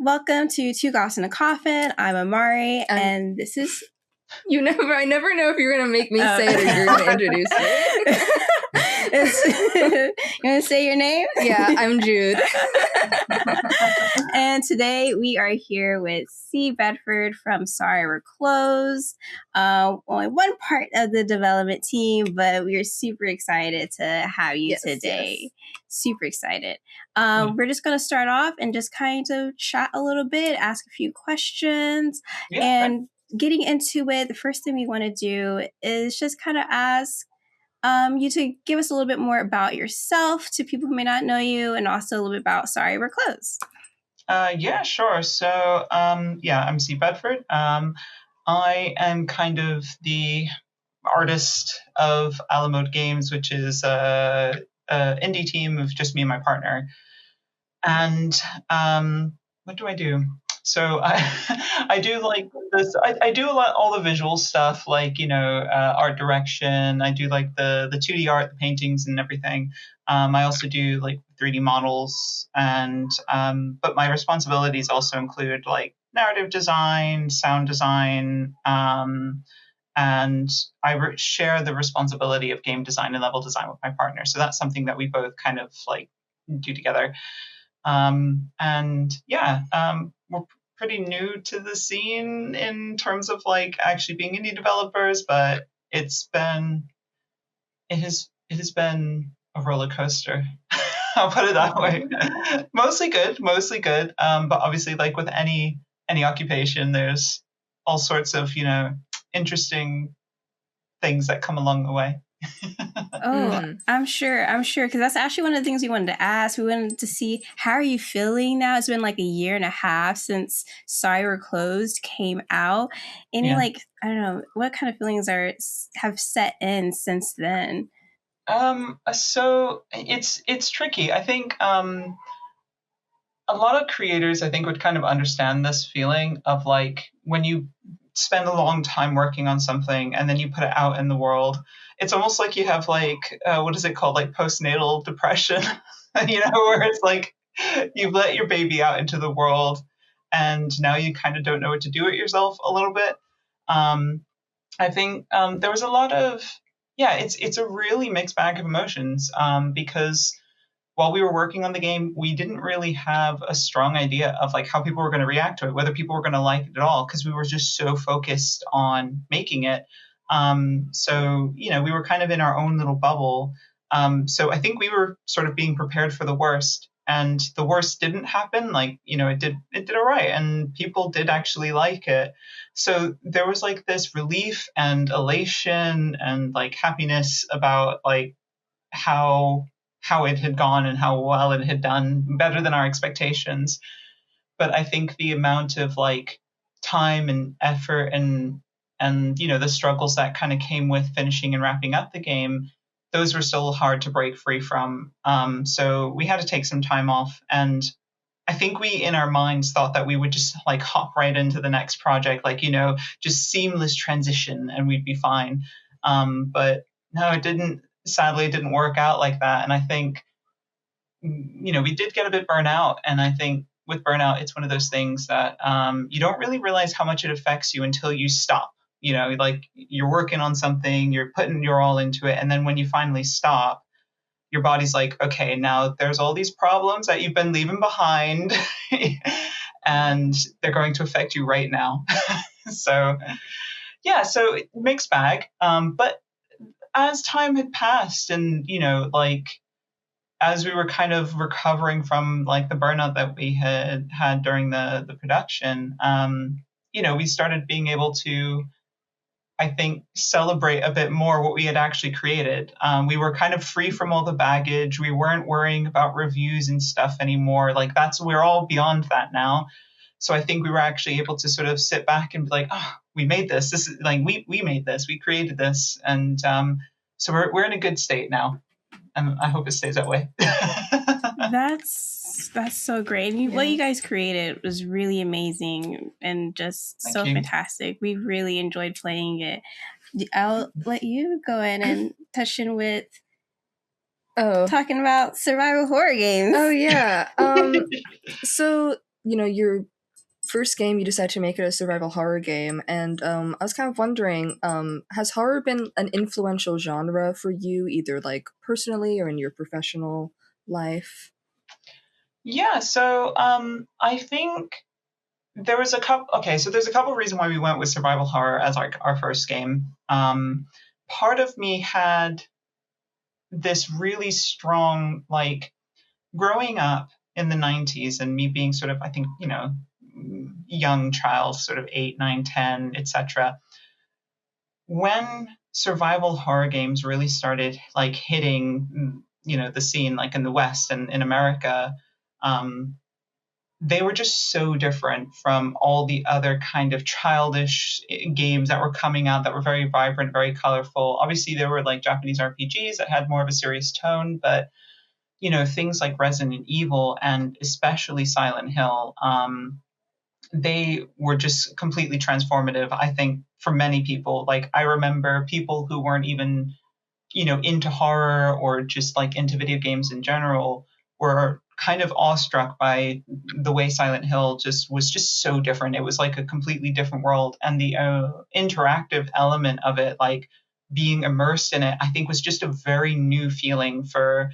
welcome to Two Goths in a Coffin. I'm Amari, and this is... I never know if you're going to make me say it or you're going to introduce it. You want to say your name? Yeah, I'm Jude. And today we are here with Bedford from Sorry We're Closed. Only one part of the development team, but we are super excited to have you today. Yes. Super excited. We're just going to start off and just kind of chat a little bit, ask a few questions, and getting into it, the first thing we want to do is just kind of ask you to give us a little bit more about yourself to people who may not know you, and also a little bit about Sorry We're Closed. Yeah, sure. So, I'm Bedford. I am kind of the artist of Alamode Games, which is a indie team of just me and my partner. And what do I do? So I do like this. I do all the visual stuff, like art direction. I do like the 2D art, the paintings, and everything. I also do like 3D models, and but my responsibilities also include like narrative design, sound design, and I share the responsibility of game design and level design with my partner. So that's something that we both kind of like do together. We're pretty new to the scene in terms of like actually being indie developers, but it has been a roller coaster. I'll put it that way. Mostly good. But obviously, like with any occupation, there's all sorts of interesting things that come along the way. I'm sure, because that's actually one of the things we wanted to ask. We wanted to see, how are you feeling now? It's been like 1.5 years since Sorry We're Closed came out. Any I don't know, what kind of feelings have set in since then? So it's tricky. I think a lot of creators, I think, would kind of understand this feeling of like when you spend a long time working on something and then you put it out in the world. It's almost like you have like what is it called, like postnatal depression, where it's like you've let your baby out into the world and now you kind of don't know what to do with yourself a little bit. I think there was a lot of it's a really mixed bag of emotions because while we were working on the game, we didn't really have a strong idea of like how people were going to react to it, whether people were going to like it at all, because we were just so focused on making it. So we were kind of in our own little bubble. So I think we were sort of being prepared for the worst, and the worst didn't happen. Like, it did all right, and people did actually like it. So there was like this relief and elation and like happiness about like how it had gone and how well it had done, better than our expectations. But I think the amount of like time and effort and the struggles that kind of came with finishing and wrapping up the game, those were still hard to break free from. So we had to take some time off, and I think we in our minds thought that we would just like hop right into the next project, like just seamless transition and we'd be fine. But no, it didn't. Sadly, it didn't work out like that. And I think, we did get a bit burnt out. And I think with burnout, it's one of those things that you don't really realize how much it affects you until you stop. Like you're working on something, you're putting your all into it. And then when you finally stop, your body's like, okay, now there's all these problems that you've been leaving behind and they're going to affect you right now. So mixed bag. But as time had passed and, as we were kind of recovering from like the burnout that we had during the production, we started being able to, I think, celebrate a bit more what we had actually created. We were kind of free from all the baggage. We weren't worrying about reviews and stuff anymore. Like we're all beyond that now. So I think we were actually able to sort of sit back and be like, oh, we made this. This is like, we made this, we created this. And so we're in a good state now. And I hope it stays that way. That's so great. What you guys created was really amazing and just so fantastic. We really enjoyed playing it. I'll let you go in and touch in with talking about survival horror games. Oh, yeah. So, you're first game, you decided to make it a survival horror game, and I was kind of wondering, has horror been an influential genre for you, either like personally or in your professional life? Yeah, so I think there was a couple. Okay, so there's a couple of reasons why we went with survival horror as our first game. Part of me had this really strong, like, growing up in the 90s and me being sort of, I think, young child, sort of 8, 9, 10, etc. When survival horror games really started like hitting, the scene, like in the West and in America, um, they were just so different from all the other kind of childish games that were coming out that were very vibrant, very colorful. Obviously, there were like Japanese RPGs that had more of a serious tone, but things like Resident Evil and especially Silent Hill, they were just completely transformative, I think, for many people. Like, I remember people who weren't even, into horror or just like into video games in general were kind of awestruck by the way Silent Hill just was just so different. It was like a completely different world. And the interactive element of it, like being immersed in it, I think was just a very new feeling for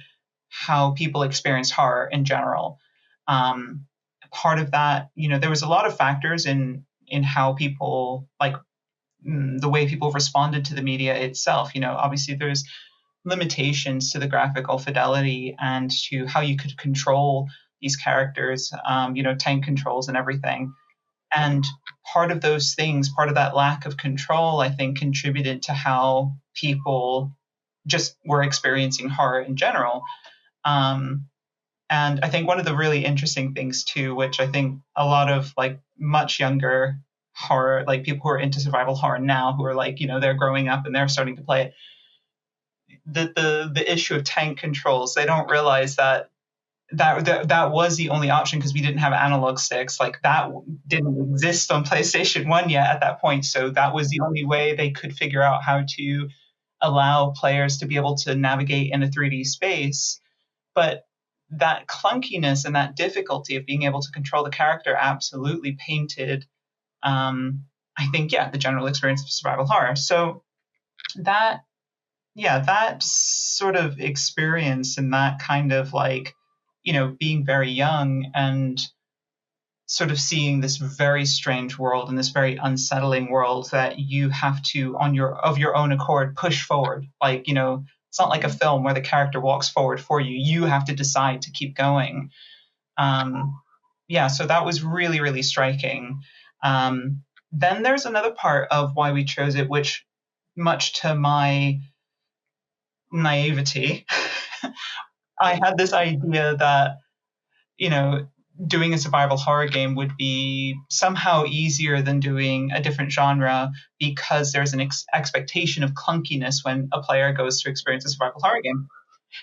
how people experience horror in general. Part of that, there was a lot of factors in how people like the way people responded to the media itself. Obviously there's limitations to the graphical fidelity and to how you could control these characters, tank controls and everything. And part of those things, part of that lack of control, I think, contributed to how people just were experiencing horror in general. And I think one of the really interesting things too, which I think a lot of like much younger horror, like people who are into survival horror now, who are like, they're growing up and they're starting to play it, the issue of tank controls, they don't realize that was the only option because we didn't have analog sticks. Like that didn't exist on PlayStation 1 yet at that point. So that was the only way they could figure out how to allow players to be able to navigate in a 3D space. But that clunkiness and that difficulty of being able to control the character absolutely painted, I think, the general experience of survival horror. So that sort of experience and that kind of like, being very young and sort of seeing this very strange world and this very unsettling world that you have to, of your own accord, push forward. Like, it's not like a film where the character walks forward for you. You have to decide to keep going. So that was really, really striking. Then there's another part of why we chose it, which, much to my naivety, I had this idea that, doing a survival horror game would be somehow easier than doing a different genre because there's an expectation of clunkiness when a player goes to experience a survival horror game.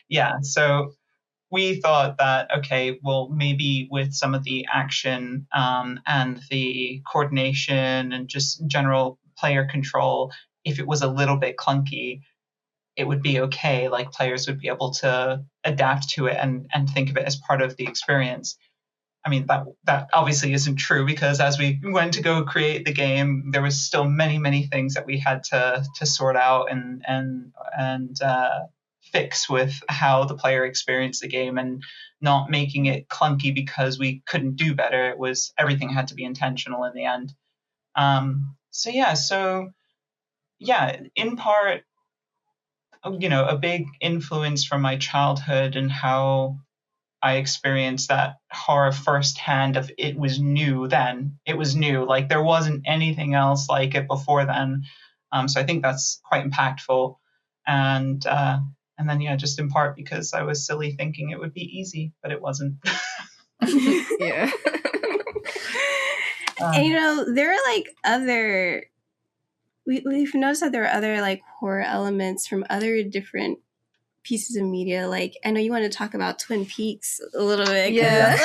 Yeah, so we thought that, okay, well, maybe with some of the action and the coordination and just general player control, if it was a little bit clunky, it would be okay. Like players would be able to adapt to it and think of it as part of the experience. I mean, that obviously isn't true because as we went to go create the game, there was still many, many things that we had to sort out and fix with how the player experienced the game and not making it clunky because we couldn't do better. It was everything had to be intentional in the end. In part, a big influence from my childhood and how I experienced that horror firsthand. Of it was new then. It was new. Like there wasn't anything else like it before then. So I think that's quite impactful. And then just in part because I was silly thinking it would be easy, but it wasn't. Yeah. And there are like other. We've noticed that there are other like horror elements from other different pieces of media. Like I know you want to talk about Twin Peaks a little bit. Yeah.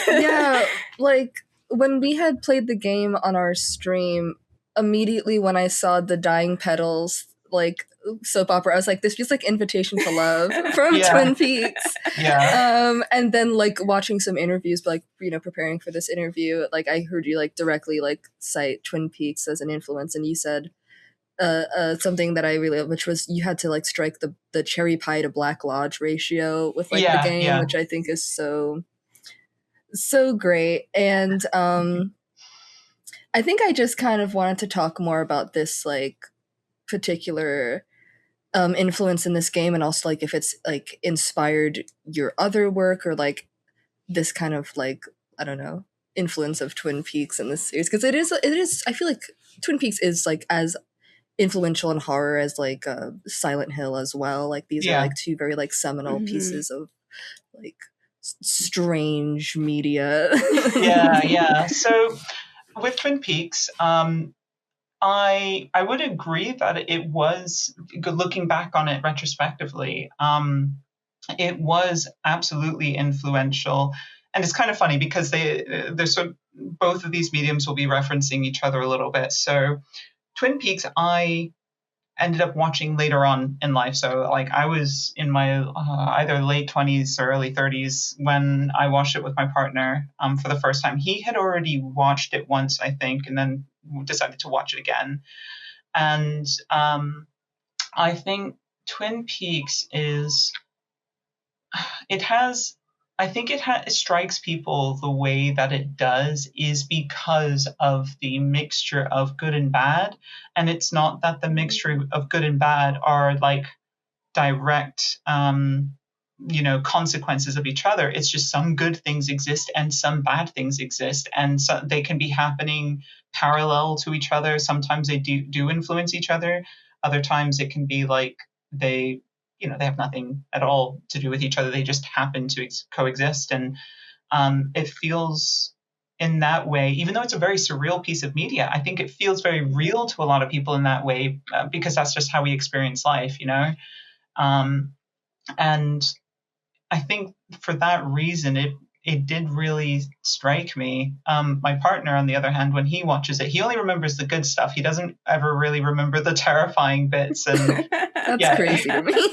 Yeah, like when we had played the game on our stream, immediately when I saw the dying petals like soap opera. I was like, this feels like Invitation to Love from Yeah. Twin Peaks. Yeah. And then like watching some interviews, like, you know, preparing for this interview, like I heard you like directly like cite Twin Peaks as an influence, and you said something that I really, which was you had to like strike the cherry pie to Black Lodge ratio with like the game, which I think is so great. And I think I just kind of wanted to talk more about this like particular influence in this game, and also like if it's like inspired your other work, or like this kind of like, I don't know, influence of Twin Peaks in this series, because it is I feel like Twin Peaks is like as influential in horror as like Silent Hill as well. Like these are like two very like seminal pieces of like strange media. Yeah. So with Twin Peaks, I would agree that it was, looking back on it retrospectively, it was absolutely influential. And it's kind of funny because they're sort of, both of these mediums will be referencing each other a little bit. So Twin Peaks, I ended up watching later on in life. So like I was in my either late 20s or early 30s when I watched it with my partner for the first time. He had already watched it once, I think, and then decided to watch it again. And I think Twin Peaks is, it has, I think it strikes people the way that it does is because of the mixture of good and bad. And it's not that the mixture of good and bad are like direct consequences of each other. It's just some good things exist and some bad things exist, and so they can be happening parallel to each other. Sometimes they do influence each other. Other times it can be like they they have nothing at all to do with each other. They just happen to coexist. And it feels in that way, even though it's a very surreal piece of media, I think it feels very real to a lot of people in that way, because that's just how we experience life, and I think for that reason, it did really strike me. My partner, on the other hand, when he watches it, he only remembers the good stuff. He doesn't ever really remember the terrifying bits. And that's crazy to me. He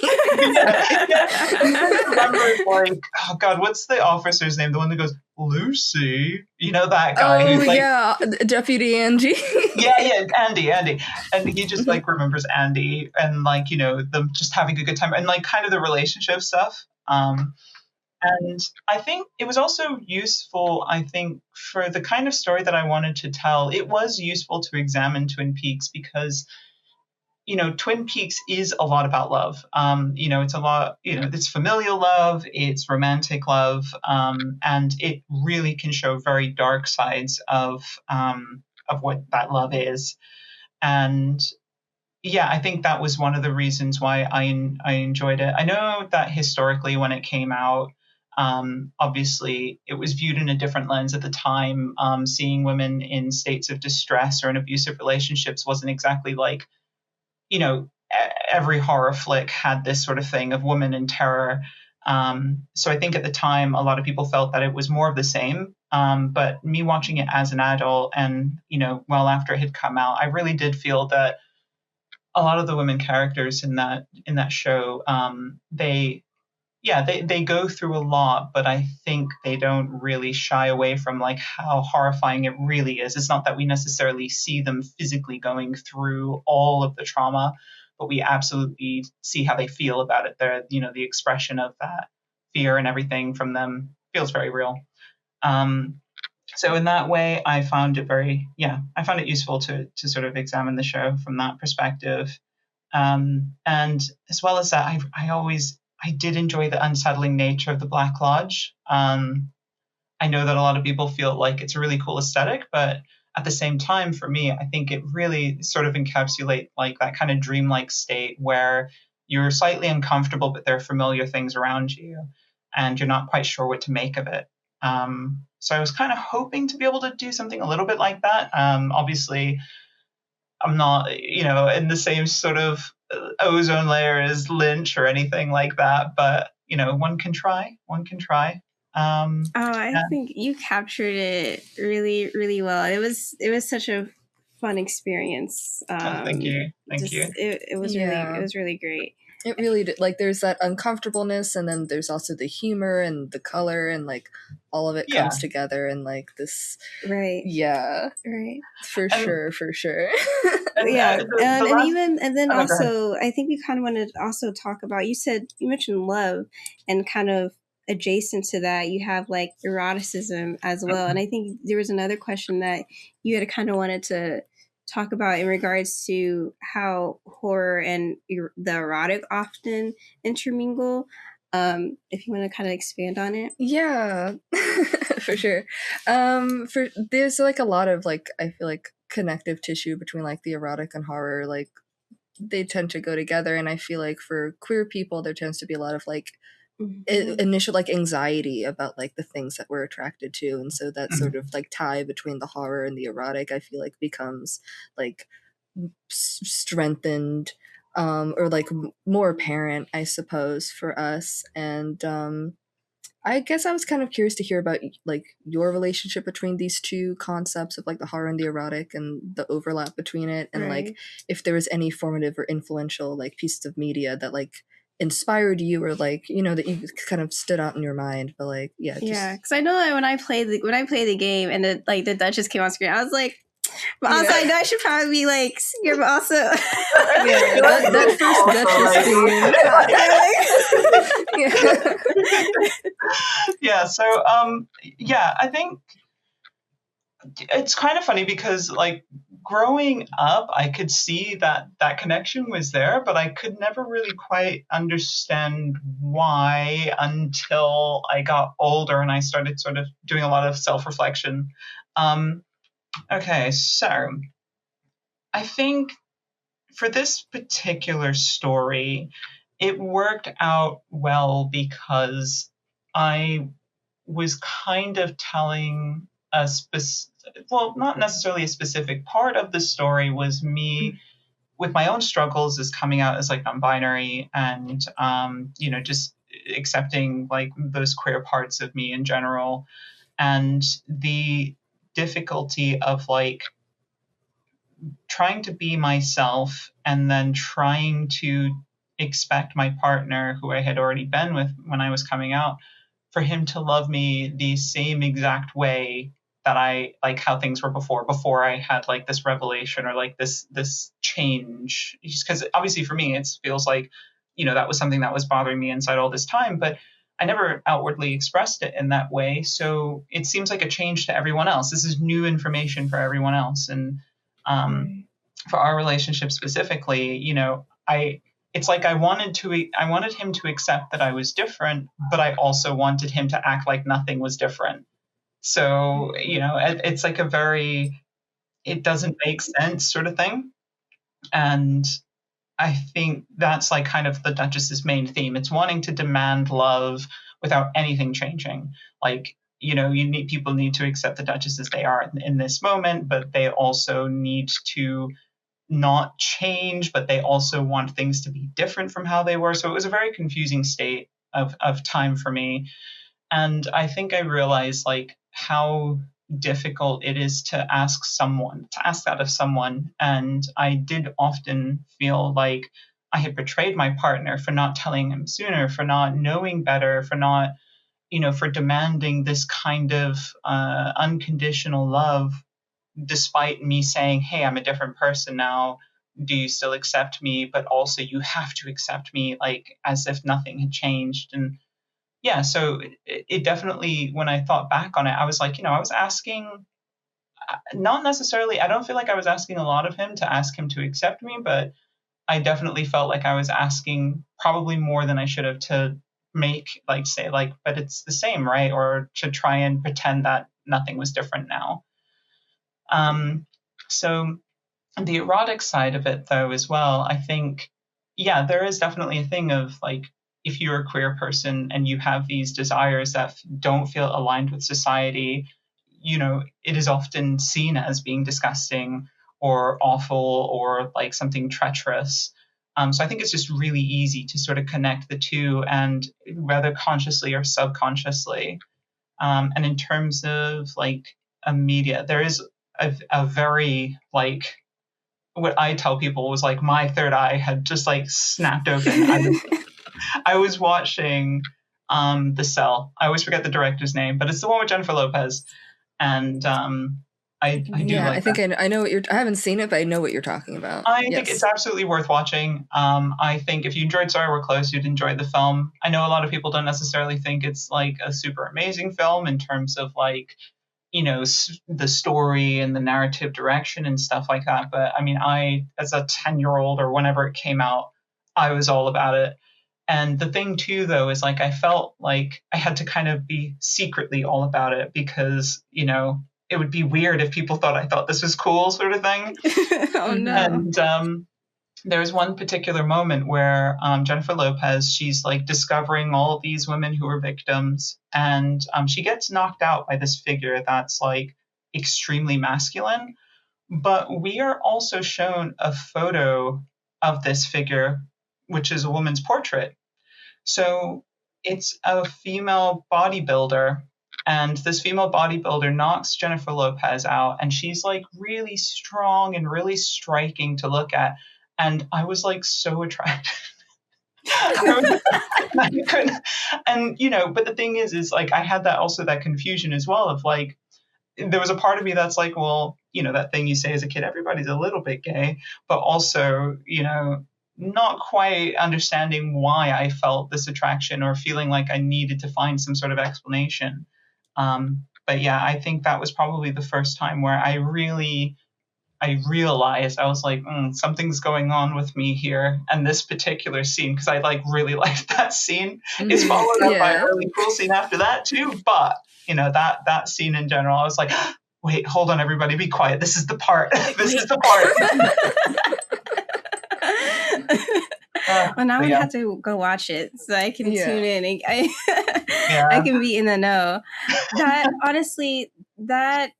just remembers like, oh God, what's the officer's name? The one that goes, Lucy. That guy. Oh, who's like, yeah, Deputy Angie. yeah, Andy. And he just like remembers Andy and like, them just having a good time and like kind of the relationship stuff. And I think it was also useful, I think, for the kind of story that I wanted to tell. It was useful to examine Twin Peaks because, Twin Peaks is a lot about love. It's a lot, it's familial love, it's romantic love, and it really can show very dark sides of what that love is. And yeah, I think that was one of the reasons why I enjoyed it. I know that historically, when it came out, obviously it was viewed in a different lens at the time. Seeing women in states of distress or in abusive relationships wasn't exactly like, every horror flick had this sort of thing of woman in terror. So I think at the time, a lot of people felt that it was more of the same. But me watching it as an adult and, well after it had come out, I really did feel that a lot of the women characters in that show, they go through a lot, but I think they don't really shy away from like how horrifying it really is. It's not that we necessarily see them physically going through all of the trauma, but we absolutely see how they feel about it. The expression of that fear and everything from them feels very real. So in that way, I found it useful to sort of examine the show from that perspective. And as well as that, I did enjoy the unsettling nature of the Black Lodge. I know that a lot of people feel like it's a really cool aesthetic, but at the same time, for me, I think it really sort of encapsulates like that kind of dreamlike state where you're slightly uncomfortable, but there are familiar things around you, and you're not quite sure what to make of it. So I was kind of hoping to be able to do something a little bit like that. Obviously, I'm not, in the same sort of ozone layer as Lynch or anything like that, but one can try. I think you captured it really, really well. It was such a fun experience. Thank you. It was really great. It really did. Like, there's that uncomfortableness, and then there's also the humor and the color, and like all of it comes together in like this. Right. Yeah. Right. For sure. And then also, I think we kind of wanted to also talk about. You mentioned love, and kind of adjacent to that, you have like eroticism as well. And I think there was another question that you had kind of wanted to talk about in regards to how horror and the erotic often intermingle. If you want to kind of expand on it. Yeah, for sure. There's like a lot of like, I feel like connective tissue between like the erotic and horror. Like, they tend to go together, and I feel like for queer people there tends to be a lot of like initial like anxiety about like the things that we're attracted to, and so that sort of like tie between the horror and the erotic, I feel like, becomes like strengthened, or like more apparent, I suppose, for us. And I guess I was kind of curious to hear about like your relationship between these two concepts of like the horror and the erotic, and the overlap between it, and like if there was any formative or influential like pieces of media that like inspired you, or like, you know, that you kind of stood out in your mind. But like, because I know that when I played the game and the Duchess came on screen, I was like, but also I know I should probably be like scared, but also that first Duchess scene. I think it's kind of funny because like growing up, I could see that connection was there, but I could never really quite understand why until I got older and I started sort of doing a lot of self-reflection. Okay, so I think for this particular story, it worked out well because I was kind of telling not necessarily a specific part of the story, was me with my own struggles as coming out as like non-binary, and just accepting like those queer parts of me in general, and the difficulty of like trying to be myself and then trying to expect my partner, who I had already been with when I was coming out, for him to love me the same exact way that I like how things were before I had like this revelation or like this change. Because obviously for me, it feels like, that was something that was bothering me inside all this time, but I never outwardly expressed it in that way. So it seems like a change to everyone else. This is new information for everyone else. And for our relationship specifically, it's like I wanted him to accept that I was different, but I also wanted him to act like nothing was different. So, it's like it doesn't make sense sort of thing. And I think that's like kind of the Duchess's main theme. It's wanting to demand love without anything changing. Like, people need to accept the Duchess as they are in this moment, but they also need to not change, but they also want things to be different from how they were. So it was a very confusing state of time for me. And I think I realized like how difficult it is to ask that of someone. And I did often feel like I had betrayed my partner for not telling him sooner, for not knowing better, for not, for demanding this kind of unconditional love, despite me saying, hey, I'm a different person now. Do you still accept me? But also you have to accept me, like as if nothing had changed. And so it definitely, when I thought back on it, I was like, I was asking, not necessarily, I don't feel like I was asking a lot of him to ask him to accept me, but I definitely felt like I was asking probably more than I should have to make, like, say, like, but it's the same, right? Or to try and pretend that nothing was different now. So the erotic side of it, though, as well, I think, there is definitely a thing of like, if you're a queer person and you have these desires that don't feel aligned with society, it is often seen as being disgusting or awful or like something treacherous. So I think it's just really easy to sort of connect the two, and whether consciously or subconsciously. And in terms of like a media, there is a very like, what I tell people was like my third eye had just like snapped open. I was watching The Cell. I always forget the director's name, but it's the one with Jennifer Lopez, and I do Yeah, like I think that. I know what you're. I haven't seen it, but I know what you're talking about. I think Yes. it's absolutely worth watching. I think if you enjoyed Sorry We're Close, you'd enjoy the film. I know a lot of people don't necessarily think it's like a super amazing film in terms of like, you know, the story and the narrative direction and stuff like that. But I mean, I, as a 10-year-old or whenever it came out, I was all about it. And the thing too, though, is like I felt like I had to kind of be secretly all about it because, you know, it would be weird if people thought I thought this was cool, sort of thing. Oh no. And there's one particular moment where Jennifer Lopez, she's like discovering all of these women who are victims, and she gets knocked out by this figure that's like extremely masculine. But we are also shown a photo of this figure, which is a woman's portrait. So it's a female bodybuilder, and this female bodybuilder knocks Jennifer Lopez out, and she's like really strong and really striking to look at. And I was like so attracted. I couldn't, and you know, but the thing is like I had that also that confusion as well of like there was a part of me that's like, well, you know, that thing you say as a kid, everybody's a little bit gay, but also, you know, not quite understanding why I felt this attraction or feeling like I needed to find some sort of explanation. But yeah, I think that was probably the first time where I realized I was like, something's going on with me here. And this particular scene, because I like really liked that scene, is followed up by a really cool scene after that too. But you know, that scene in general, I was like, wait, hold on, everybody, be quiet. This is the part. This is the part. Well, now I have to go watch it so I can tune in. And I can be in the know. That honestly, that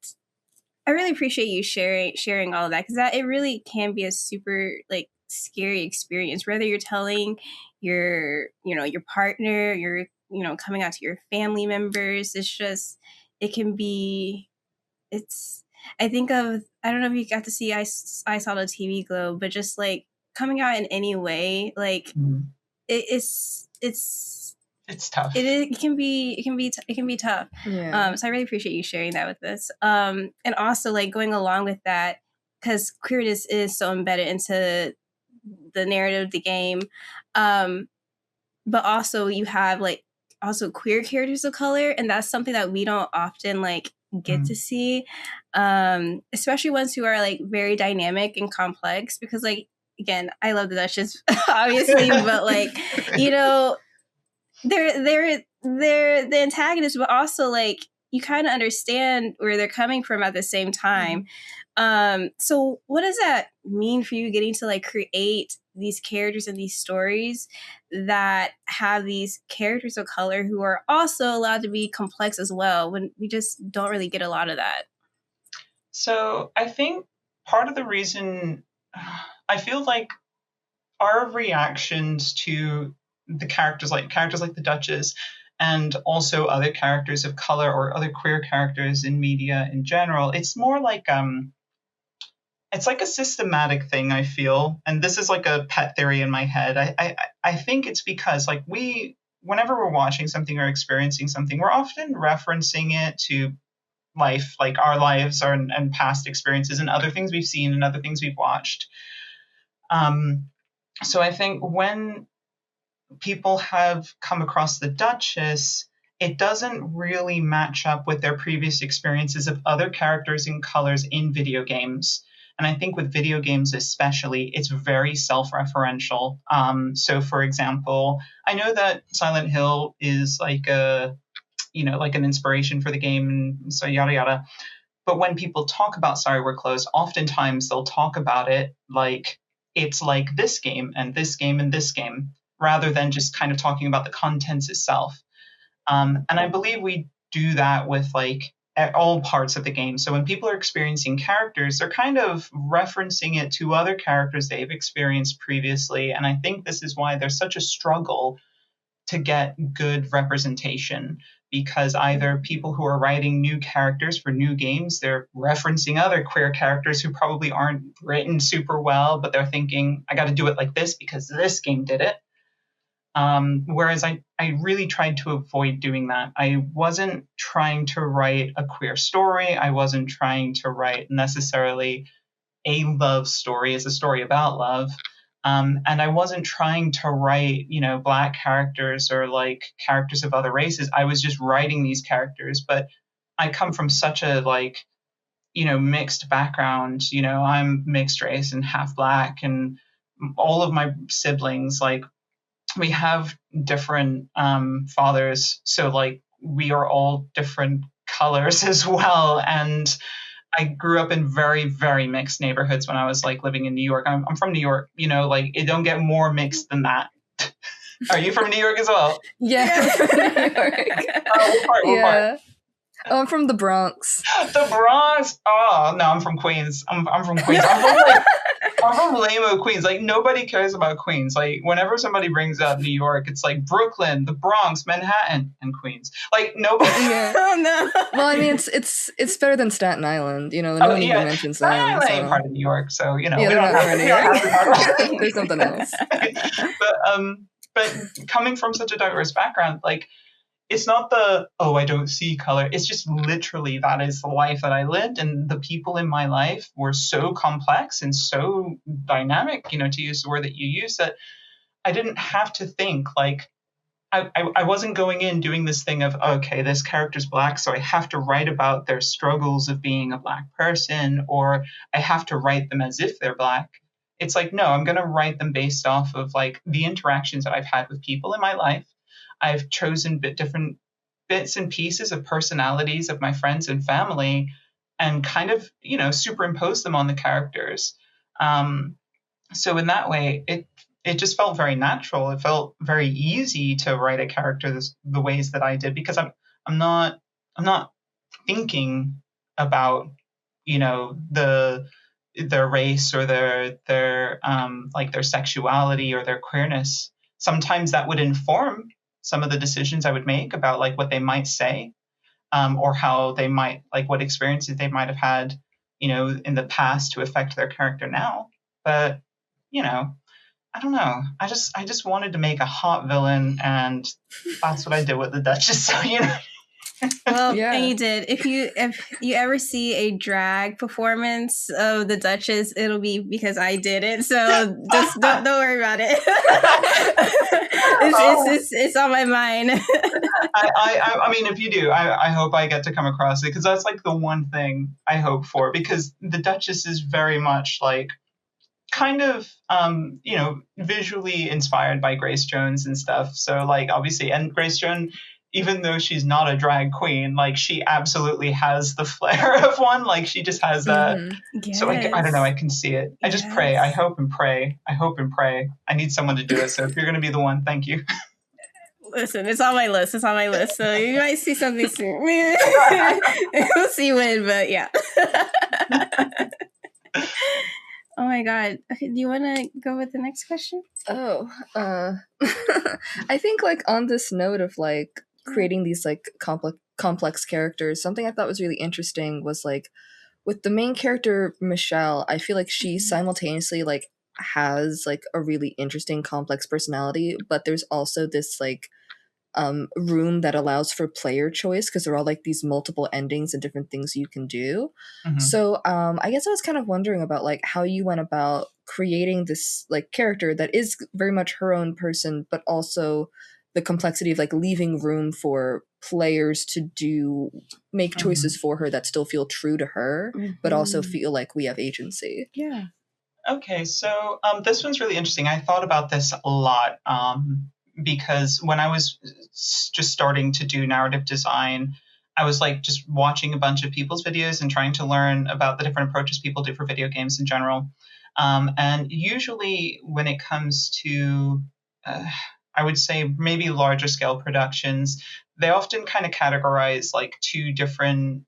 I really appreciate you sharing all of that, because that it really can be a super like scary experience. Whether you're telling your partner, you're coming out to your family members, it's just it can be. It's I think of I don't know if you got to see I saw the TV Globe, but just like coming out in any way, like it's tough. It can be tough. Yeah. So I really appreciate you sharing that with us. And also like going along with that, because queerness is so embedded into the narrative of the game. But also you have like also queer characters of color, and that's something that we don't often like get to see. Especially ones who are like very dynamic and complex, because like again, I love the Duchess, obviously, but like, you know, they're the antagonists, but also like you kind of understand where they're coming from at the same time. So what does that mean for you, getting to like create these characters and these stories that have these characters of color who are also allowed to be complex as well, when we just don't really get a lot of that? So I think part of the reason I feel like our reactions to the characters like the Duchess and also other characters of color or other queer characters in media in general, it's more like it's like a systematic thing, I feel. And this is like a pet theory in my head. I think it's because like whenever we're watching something or experiencing something, we're often referencing it to life, like our lives and past experiences and other things we've seen and other things we've watched. So I think when people have come across the Duchess, it doesn't really match up with their previous experiences of other characters and colors in video games. And I think with video games especially, it's very self-referential. So for example, I know that Silent Hill is like like an inspiration for the game, and so yada yada. But when people talk about Sorry We're Closed, oftentimes they'll talk about it like it's like this game and this game and this game, rather than just kind of talking about the contents itself. And I believe we do that with like at all parts of the game. So when people are experiencing characters, they're kind of referencing it to other characters they've experienced previously. And I think this is why there's such a struggle to get good representation, because either people who are writing new characters for new games, they're referencing other queer characters who probably aren't written super well, but they're thinking, I got to do it like this because this game did it. Whereas I really tried to avoid doing that. I wasn't trying to write a queer story. I wasn't trying to write necessarily a love story. It's a story about love. And I wasn't trying to write, Black characters or like characters of other races. I was just writing these characters. But I come from such a mixed background. I'm mixed race and half Black, and all of my siblings, like, we have different fathers, so like we are all different colors as well. And I grew up in very, very mixed neighborhoods when I was like living in New York. I'm from New York, like it don't get more mixed than that. Are you from New York as well? Yeah, from New York. What part? Oh, I'm from the Bronx. The Bronx? Oh no, I'm from Queens. I'm from Queens. I'm from lame-o Queens. Like, nobody cares about Queens. Like, whenever somebody brings up New York, it's like Brooklyn, the Bronx, Manhattan, and Queens. Like, nobody. Yeah. Oh no. Well, I mean, it's better than Staten Island. No one even mentions them. Staten Island ain't part of New York, so yeah, they're not part of New York. There's something else. But coming from such a diverse background, like, it's not I don't see color. It's just literally that is the life that I lived, and the people in my life were so complex and so dynamic, to use the word that you use, that I didn't have to think like I wasn't going in doing this thing of, okay, this character's Black, so I have to write about their struggles of being a Black person, or I have to write them as if they're Black. It's like, no, I'm going to write them based off of like the interactions that I've had with people in my life. I've chosen different bits and pieces of personalities of my friends and family and kind of, superimpose them on the characters. So in that way, it just felt very natural. It felt very easy to write a character the ways that I did, because I'm not thinking about, their race or their like their sexuality or their queerness. Sometimes that would inform some of the decisions I would make about like what they might say, or how they might, like, what experiences they might have had, in the past to affect their character now. But, I don't know. I just wanted to make a hot villain, and that's what I did with the Duchess. So, Well, yeah. And you did. If you ever see a drag performance of the Duchess, it'll be because I did it. So just don't worry about it. It's on my mind. I mean, if you do, I hope I get to come across it, because that's like the one thing I hope for, because the Duchess is very much like kind of visually inspired by Grace Jones and stuff. So like, obviously, and Grace Jones, even though she's not a drag queen, like, she absolutely has the flair of one. Like, she just has that. Yes. So I don't know. I can see it. I just pray. I hope and pray. I need someone to do it. So if you're going to be the one, thank you. Listen, it's on my list. So you might see something soon. We'll see when, but yeah. Oh my God. Okay, do you want to go with the next question? Oh, I think like on this note of like creating these like complex characters, something I thought was really interesting was like with the main character Michelle, I feel like she simultaneously like has like a really interesting complex personality, but there's also this like room that allows for player choice, because there are all like these multiple endings and different things you can do. Mm-hmm. So I guess I was kind of wondering about like how you went about creating this like character that is very much her own person, but also the complexity of like leaving room for players to make choices for her that still feel true to her, but also feel like we have agency. Yeah. Okay, so this one's really interesting. I thought about this a lot. Because when I was just starting to do narrative design, I was like just watching a bunch of people's videos and trying to learn about the different approaches people do for video games in general. And usually when it comes to, I would say maybe larger scale productions, they often kind of categorize like two different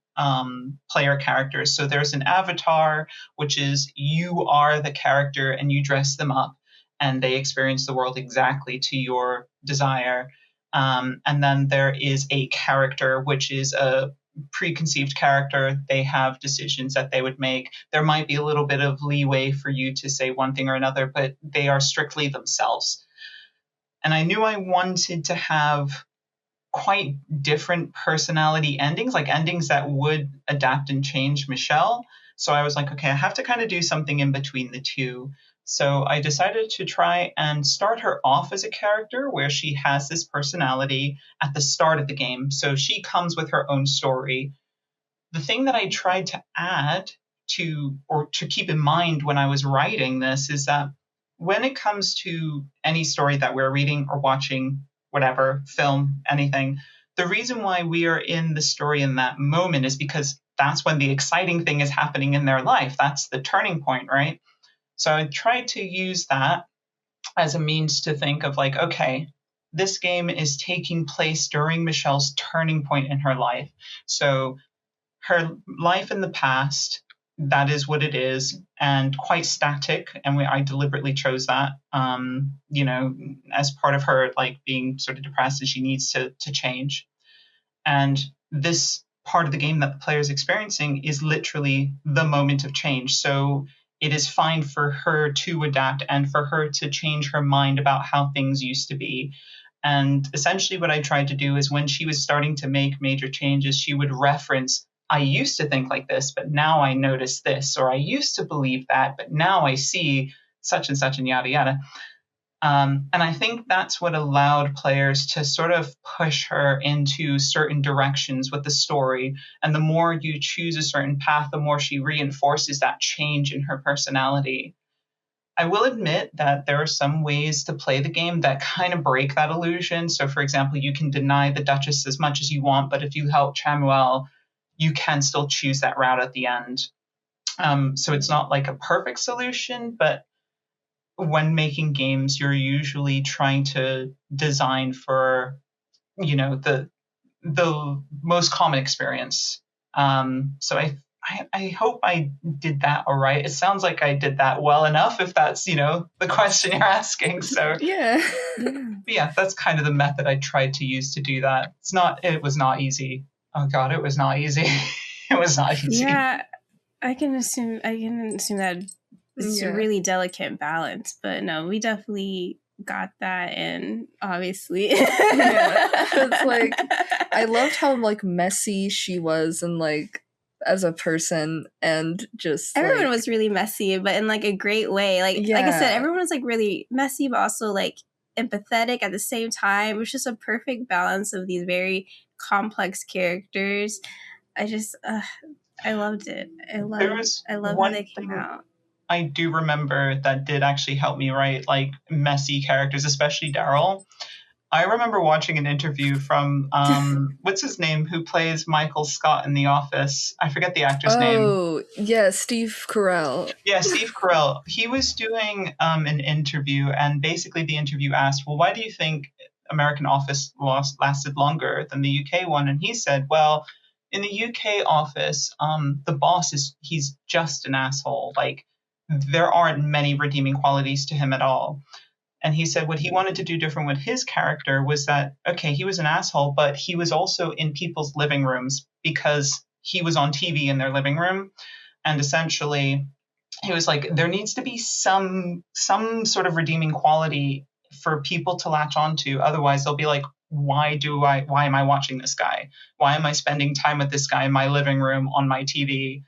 player characters. So there's an avatar, which is you are the character and you dress them up, and they experience the world exactly to your desire. And then there is a character, which is a preconceived character. They have decisions that they would make. There might be a little bit of leeway for you to say one thing or another, but they are strictly themselves. And I knew I wanted to have quite different personality endings, like endings that would adapt and change Michelle. So I was like, okay, I have to kind of do something in between the two. So I decided to try and start her off as a character where she has this personality at the start of the game. So she comes with her own story. The thing that I tried to add to, or to keep in mind when I was writing this, is that when it comes to any story that we're reading or watching, whatever, film, anything, the reason why we are in the story in that moment is because that's when the exciting thing is happening in their life. That's the turning point, right? So I tried to use that as a means to think of like, okay, this game is taking place during Michelle's turning point in her life. So her life in the past, that is what it is, and quite static. And I deliberately chose that, as part of her like being sort of depressed and she needs to change. And this part of the game that the player is experiencing is literally the moment of change. So it is fine for her to adapt and for her to change her mind about how things used to be. And essentially what I tried to do is when she was starting to make major changes, she would reference, I used to think like this, but now I notice this, or I used to believe that, but now I see such and yada yada. And I think that's what allowed players to sort of push her into certain directions with the story. And the more you choose a certain path, the more she reinforces that change in her personality. I will admit that there are some ways to play the game that kind of break that illusion. So, for example, you can deny the Duchess as much as you want, but if you help Chamuel, you can still choose that route at the end. So it's not like a perfect solution, but when making games, you're usually trying to design for, the most common experience. So I hope I did that all right. It sounds like I did that well enough, if that's, the question you're asking. So Yeah. yeah, that's kind of the method I tried to use to do that. It was not easy. Oh God, it was not easy. It was not easy. Yeah, I can assume that it's a really delicate balance, but no, we definitely got that, and obviously it's like I loved how like messy she was and like as a person, and just everyone was really messy, but in like a great way. Like I said, everyone was like really messy, but also like empathetic at the same time. It was just a perfect balance of these very complex characters. I loved it. I love how they came out. I do remember that did actually help me write like messy characters, especially Daryl. I remember watching an interview from what's his name, who plays Michael Scott in The Office. I forget the actor's name. Oh, yeah, Steve Carell. Yeah, Steve Carell. He was doing an interview, and basically the interview asked, well, why do you think American Office lasted longer than the UK one? And he said, well, in the UK office, the boss he's just an asshole. Like, there aren't many redeeming qualities to him at all. And he said what he wanted to do different with his character was that, okay, he was an asshole, but he was also in people's living rooms because he was on TV in their living room. And essentially, he was like, there needs to be some sort of redeeming quality for people to latch onto. Otherwise, they'll be like, why am I watching this guy? Why am I spending time with this guy in my living room on my TV?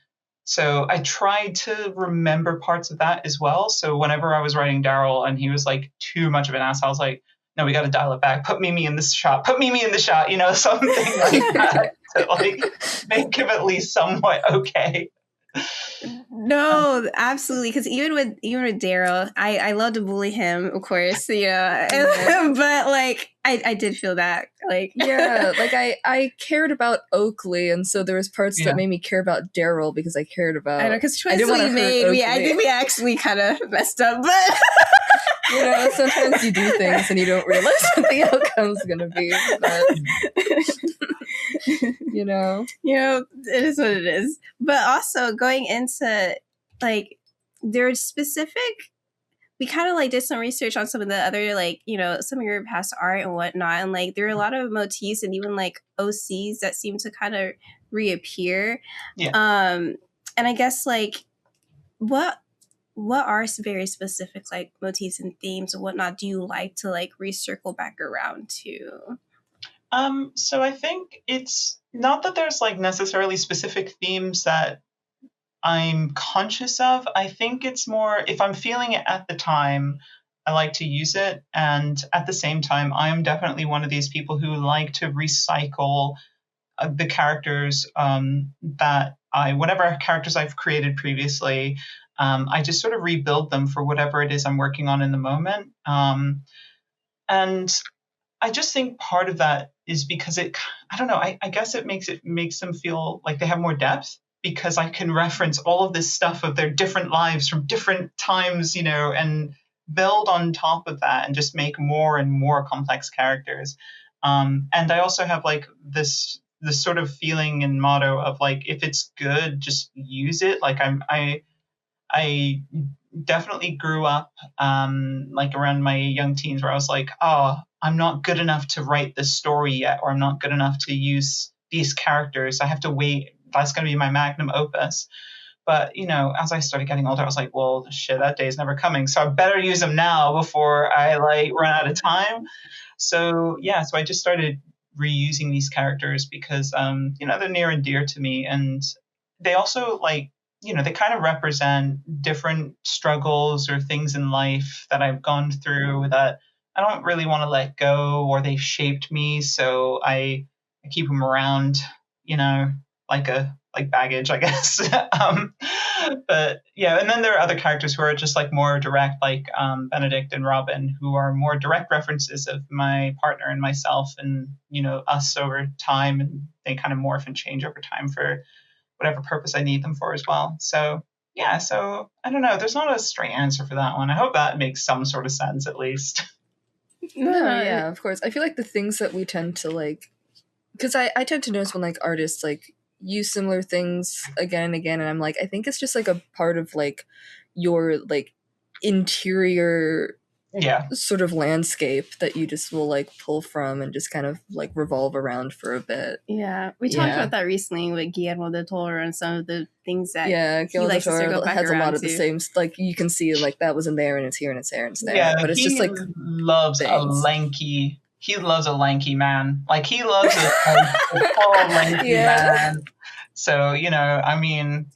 So I tried to remember parts of that as well. So whenever I was writing Daryl and he was like too much of an ass, I was like, no, we got to dial it back. Put Mimi in this shot. Put Mimi in the shot. Something like that to like make him at least somewhat okay. No, absolutely. Because even with Daryl, I love to bully him, of course. But like I did feel that, like like I cared about Oakley, and so there was parts that made me care about Daryl because I cared about. I know, because choices we made, I think we actually kind of messed up, but. Sometimes you do things and you don't realize what the outcome's gonna be. But, it is what it is. But also going into like, there are specific we kind of like did some research on some of the other like, you know, some of your past art and whatnot, and like there are a lot of motifs and even like OCs that seem to kind of reappear. Yeah. And I guess like what are very specific like motifs and themes and whatnot do you like to like recircle back around to? So I think it's not that there's like necessarily specific themes that I'm conscious of. I think it's more if I'm feeling it at the time, I like to use it. And at the same time, I am definitely one of these people who like to recycle the characters whatever characters I've created previously. I just sort of rebuild them for whatever it is I'm working on in the moment. And I just think part of that is because I don't know, I guess it makes them feel like they have more depth because I can reference all of this stuff of their different lives from different times, you know, and build on top of that and just make more and more complex characters. And I also have like this sort of feeling and motto of like, if it's good, just use it. Like I definitely grew up like around my young teens where I was like, oh, I'm not good enough to write this story yet, or I'm not good enough to use these characters. I have to wait. That's going to be my magnum opus. But, you know, as I started getting older, I was like, well, shit, that day's never coming. So I better use them now before I like run out of time. So, yeah, so I just started reusing these characters because, you know, they're near and dear to me. And they also like, you know, they kind of represent different struggles or things in life that I've gone through that I don't really want to let go, or they've shaped me. So I keep them around, you know, like baggage, I guess. But yeah, and then there are other characters who are just like more direct, like Benedict and Robin, who are more direct references of my partner and myself, and you know, us over time, and they kind of morph and change over time for whatever purpose I need them for as well. So yeah, so I don't know. There's not a straight answer for that one. I hope that makes some sort of sense at least. No, yeah, of course. I feel like the things that we tend to like, because I tend to notice when like artists like use similar things again and again, and I'm like, I think it's just like a part of like your like interior sort of landscape that you just will like pull from and just kind of like revolve around for a bit. Yeah, we talked about that recently with Guillermo del Toro and some of the things that Guillermo del Toro has a lot of the same, like you can see like that wasn't there and it's here and it's there and it's there. Yeah, but it's just like loves things. He loves a lanky man. Like he loves a tall lanky man. So you know, I mean,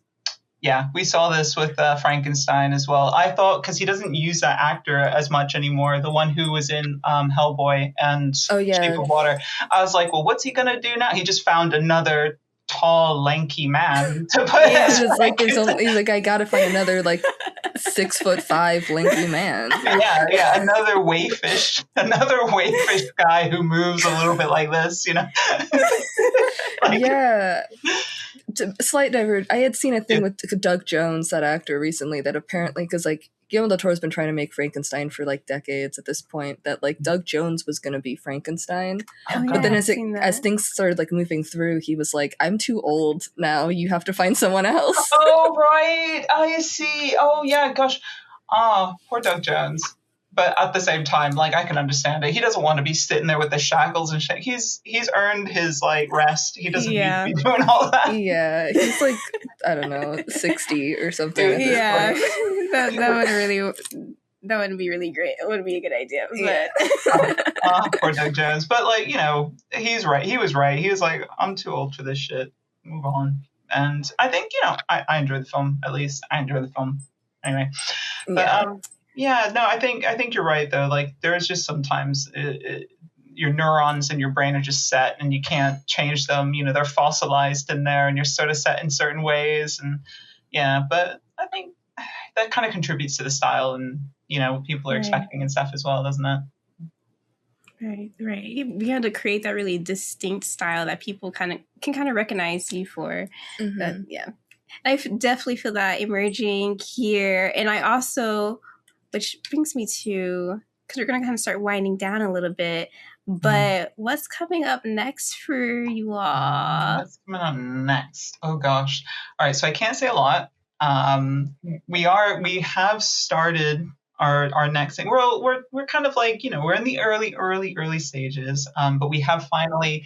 yeah, we saw this with Frankenstein as well. I thought, because he doesn't use that actor as much anymore, the one who was in Hellboy and Shape of Water. I was like, well, what's he gonna do now? He just found another tall, lanky man to put. It's like he's like, I gotta find another like 6'5" lanky man. Yeah, another wayfish guy who moves a little bit like this, you know. Slight divert. I had seen a thing with Doug Jones, that actor, recently, that apparently, because like Guillermo del Toro's been trying to make Frankenstein for like decades at this point, that like Doug Jones was going to be Frankenstein. But then as things started like moving through, he was like, I'm too old now, you have to find someone else. Oh, right. I see. Oh, yeah, gosh. Poor Doug Jones. But at the same time, like, I can understand it. He doesn't want to be sitting there with the shackles and shit. He's earned his like rest. He doesn't need to be doing all that. Yeah, he's like, I don't know, 60 or something. At this point. that wouldn't be really great. It wouldn't be a good idea. But poor Doug Jones. But like, you know, he's right. He was right. He was like, I'm too old for this shit. Move on. And I think, you know, I enjoyed the film. At least I enjoyed the film. Anyway, but yeah, no, I think you're right though. Like there's just sometimes your neurons in your brain are just set and you can't change them. You know, they're fossilized in there and you're sort of set in certain ways. And yeah, but I think that kind of contributes to the style and, you know, people are expecting and stuff as well, doesn't it? Right. You had to create that really distinct style that people can recognize you for. Mm-hmm. But yeah, I definitely feel that emerging here. And I also, which brings me to, because we're going to kind of start winding down a little bit, but what's coming up next for you all? What's coming up next? Oh gosh. All right. So I can't say a lot. We have started our next thing. We're kind of like, we're in the early stages, but we have finally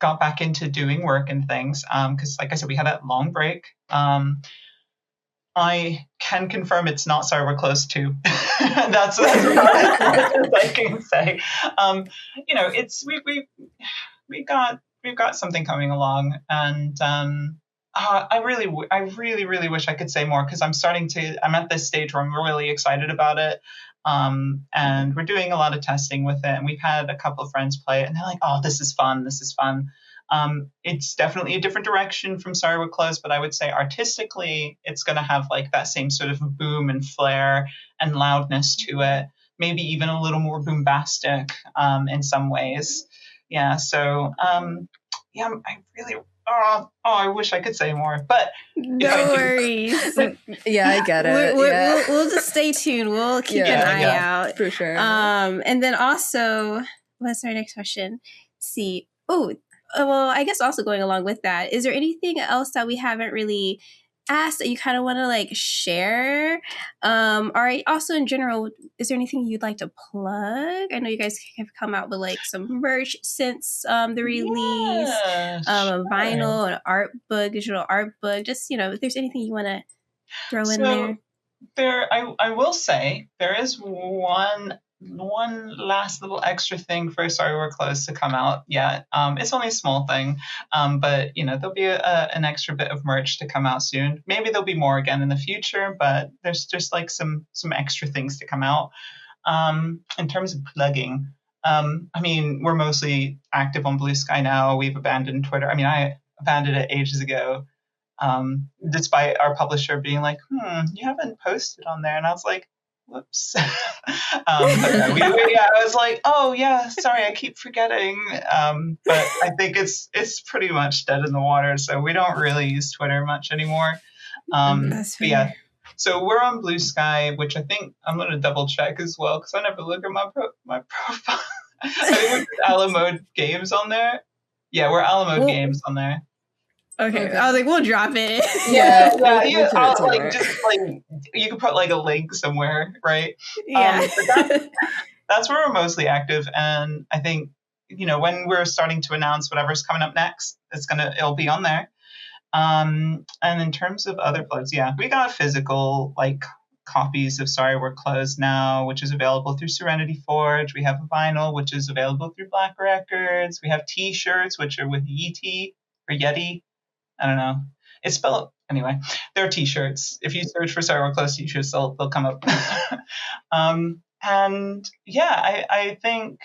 got back into doing work and things, because like I said, we had that long break. I can confirm it's not Sorry We're Close to. That's as much as I can say. It's we've got something coming along, and I really wish I could say more, because I'm at this stage where I'm really excited about it. And we're doing a lot of testing with it, and we've had a couple of friends play it, and they're like, "Oh, this is fun. It's definitely a different direction from Sorry We're Closed, but I would say artistically, it's going to have like that same sort of boom and flair and loudness to it, maybe even a little more boombastic in some ways. Yeah, so I really, I wish I could say more, but no worries. Yeah, I get it. We'll just stay tuned. We'll keep an eye out for sure. And then also, what's our next question? See, well, I guess also going along with that, is there anything else that we haven't really asked that you kind of want to like share? Or also in general, is there anything you'd like to plug? I know you guys have come out with like some merch since the release, a vinyl, an art book, digital art book. Just, if there's anything you want to throw in there. I will say there is one last little extra thing for Sorry We're Closed to come out yet. It's only a small thing, but there'll be an extra bit of merch to come out soon. Maybe there'll be more again in the future, but there's just like some extra things to come out. In terms of plugging, we're mostly active on Blue Sky now. We've abandoned Twitter. I abandoned it ages ago, despite our publisher being like, you haven't posted on there. And I was like, whoops. I was like, oh yeah, sorry, I keep forgetting. But I think it's pretty much dead in the water, so we don't really use Twitter much anymore. That's fair. Yeah, so we're on Blue Sky, which I think I'm going to double check as well, because I never look at my profile. I think we're Alamo Games on there. Yeah, we're Alamo Games on there. Okay, I was like, we'll drop it. You could put like a link somewhere, right? Yeah. That's where we're mostly active, and I think when we're starting to announce whatever's coming up next, it'll be on there. And in terms of other plugs, we got physical like copies of Sorry We're Closed now, which is available through Serenity Forge. We have a vinyl, which is available through Black Records. We have T-shirts, which are with Yeti or Yeti. I don't know. It's spelled anyway. They're T-shirts. If you search for Sorry We're Closed T-shirts, they'll come up. I think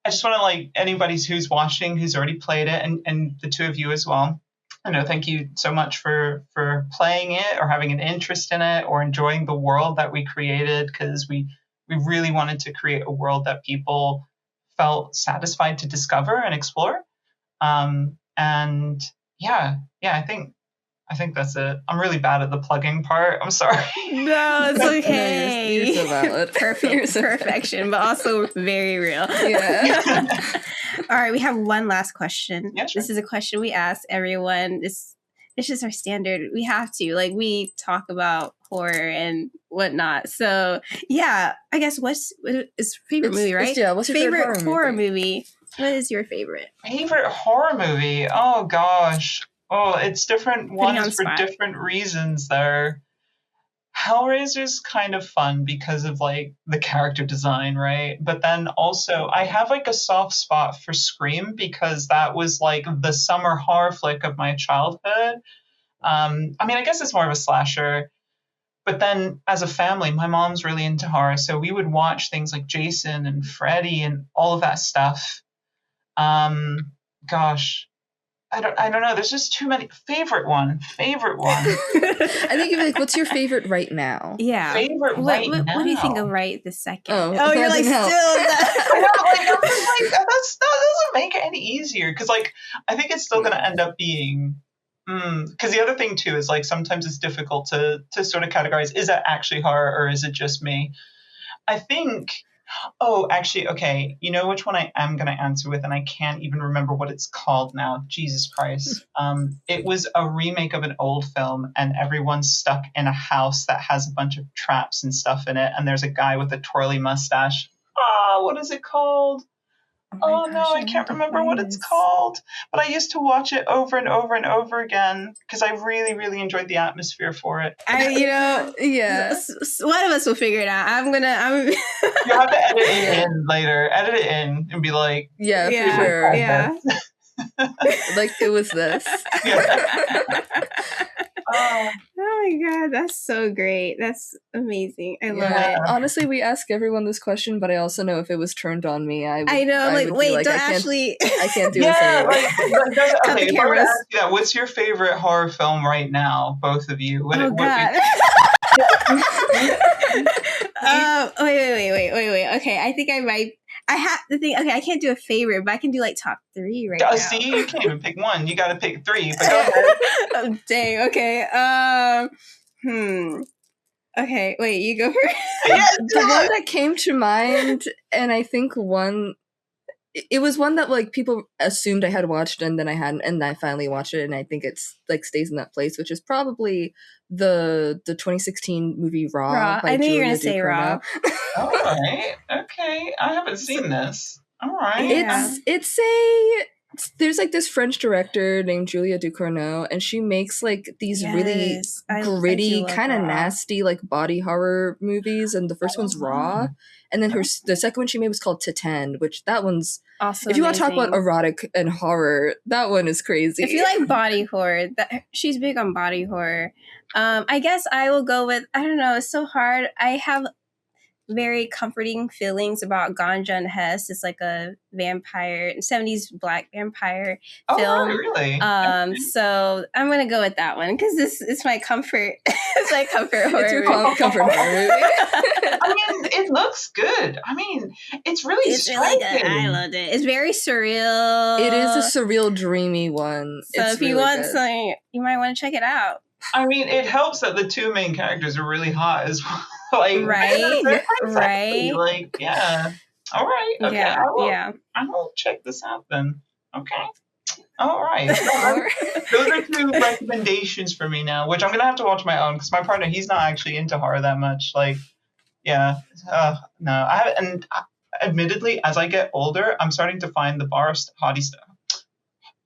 I just want to like anybody who's watching who's already played it, and the two of you as well. Thank you so much for playing it or having an interest in it or enjoying the world that we created, because we really wanted to create a world that people felt satisfied to discover and explore. I think that's it. I'm really bad at the plugging part. I'm sorry. No, it's okay. You're so valid. Perfection, but also very real. Yeah. All right, we have one last question. Yeah, sure. This is a question we ask everyone. It's just our standard. We have to. Like, we talk about horror and whatnot. So, I guess what's favorite movie, right? What's your favorite horror movie? What is your favorite? Favorite horror movie? Oh, gosh. Oh, it's different ones for different reasons there. Hellraiser's kind of fun because of like the character design, right? But then also I have like a soft spot for Scream because that was like the summer horror flick of my childhood. I guess it's more of a slasher. But then as a family, my mom's really into horror, so we would watch things like Jason and Freddy and all of that stuff. Gosh. I don't know. There's just too many. Favorite one. I think you're like, what's your favorite right now? Yeah. Favorite right now. What do you think of right this second? Oh, you're like help. still. That doesn't make it any easier, because like I think it's still going to end up being. Because the other thing too is like sometimes it's difficult to sort of categorize, is that actually horror or is it just me? I think Oh, actually, okay. You know which one I am going to answer with, and I can't even remember what it's called now. Jesus Christ. It was a remake of an old film, and everyone's stuck in a house that has a bunch of traps and stuff in it, and there's a guy with a twirly mustache. Ah, what is it called? Oh no, I can't remember what it's called. But I used to watch it over and over and over again because I really, really enjoyed the atmosphere for it. Yeah. One of us will figure it out. I'm You have to edit it in later. Edit it in and be like, yeah, for sure. Yeah. Like it was this. Oh my god, that's so great. That's amazing. I love it. Honestly, we ask everyone this question, but I also know if it was turned on me, I know. I'm like, wait, like, don't I can't do this anymore. okay, if I were to ask you that, what's your favorite horror film right now, both of you? God. Wait. Okay, I think I might. I have the thing. Okay, I can't do a favorite, but I can do like top 3 right now. See, you can't even pick one. You got to pick 3. But go ahead. Oh, dang. Okay. Okay. Wait. You go first. The one that came to mind, and I think it was one that like people assumed I had watched, and then I hadn't, and I finally watched it, and I think it's like stays in that place, which is probably the 2016 movie Raw. I knew you were gonna say Raw. All right. Okay. I haven't seen this. All right. There's like this French director named Julia Ducournau, and she makes like these really gritty, kind of nasty like body horror movies. And the first one's Raw, and then the second one she made was called Titan, which that one's also. If you want to talk about erotic and horror, that one is crazy. If you like body horror, she's big on body horror. I guess I will go with, I don't know, it's so hard. I have very comforting feelings about Ganja and Hess. It's like a vampire, 70s black vampire film. Oh, really? So I'm gonna go with that one because this is my comfort. It's my comfort horror. It's your comfort horror movie. I mean, it looks good. I mean, it's really really good. I loved it. It's very surreal. It is a surreal, dreamy one. So if you want something, you might want to check it out. I mean, it helps that the 2 main characters are really hot as well. Like, right. Like, yeah. All right. Okay. Yeah. I will check this out then. Okay. All right. Those are 2 recommendations for me now, which I'm gonna have to watch my own because my partner, he's not actually into horror that much. Like, yeah. No, I haven't. And admittedly, as I get older, I'm starting to find the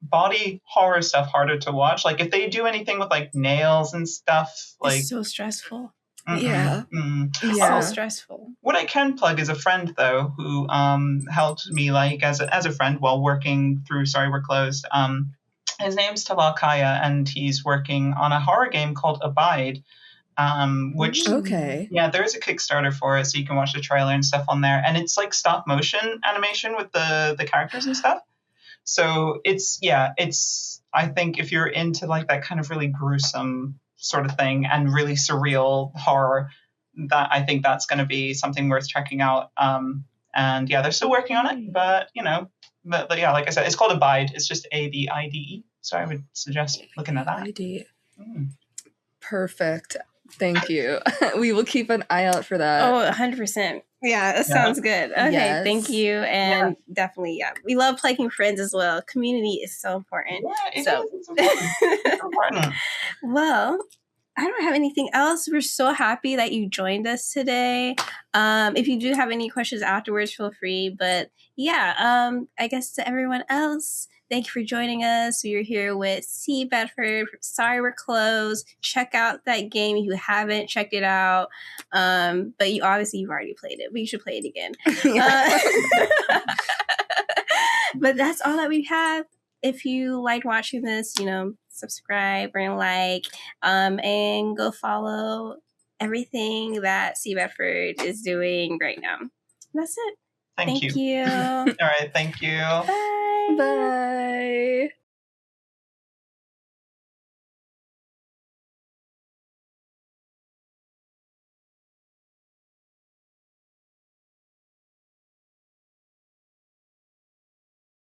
body horror stuff harder to watch. Like if they do anything with like nails and stuff, like it's so stressful. Yeah. So stressful. What I can plug is a friend though who helped me like as a friend while working through Sorry We're Closed. His name's Talha Kaya, and he's working on a horror game called Abide. Which there's a Kickstarter for it, so you can watch the trailer and stuff on there, and it's like stop motion animation with the characters and stuff. So it's I think if you're into like that kind of really gruesome sort of thing and really surreal horror, that I think that's going to be something worth checking out. And yeah, they're still working on it, but but yeah, like I said, it's called Abide. It's just ABIDE. So I would suggest looking at that. Perfect. Thank you. We will keep an eye out for that. Oh, 100%. Yeah, that sounds good. Okay, thank you. And definitely, we love playing friends as well. Community is so important. Yeah, it's important. It's important. Well, I don't have anything else. We're so happy that you joined us today. If you do have any questions afterwards, feel free. But I guess to everyone else, thank you for joining us. We are here with C. Bedford. Sorry We're Closed. Check out that game if you haven't checked it out. But you've already played it, but you should play it again. But that's all that we have. If you liked watching this, subscribe and like, and go follow everything that C. Bedford is doing right now. That's it. Thank you. You. All right. Thank you. Bye. Bye.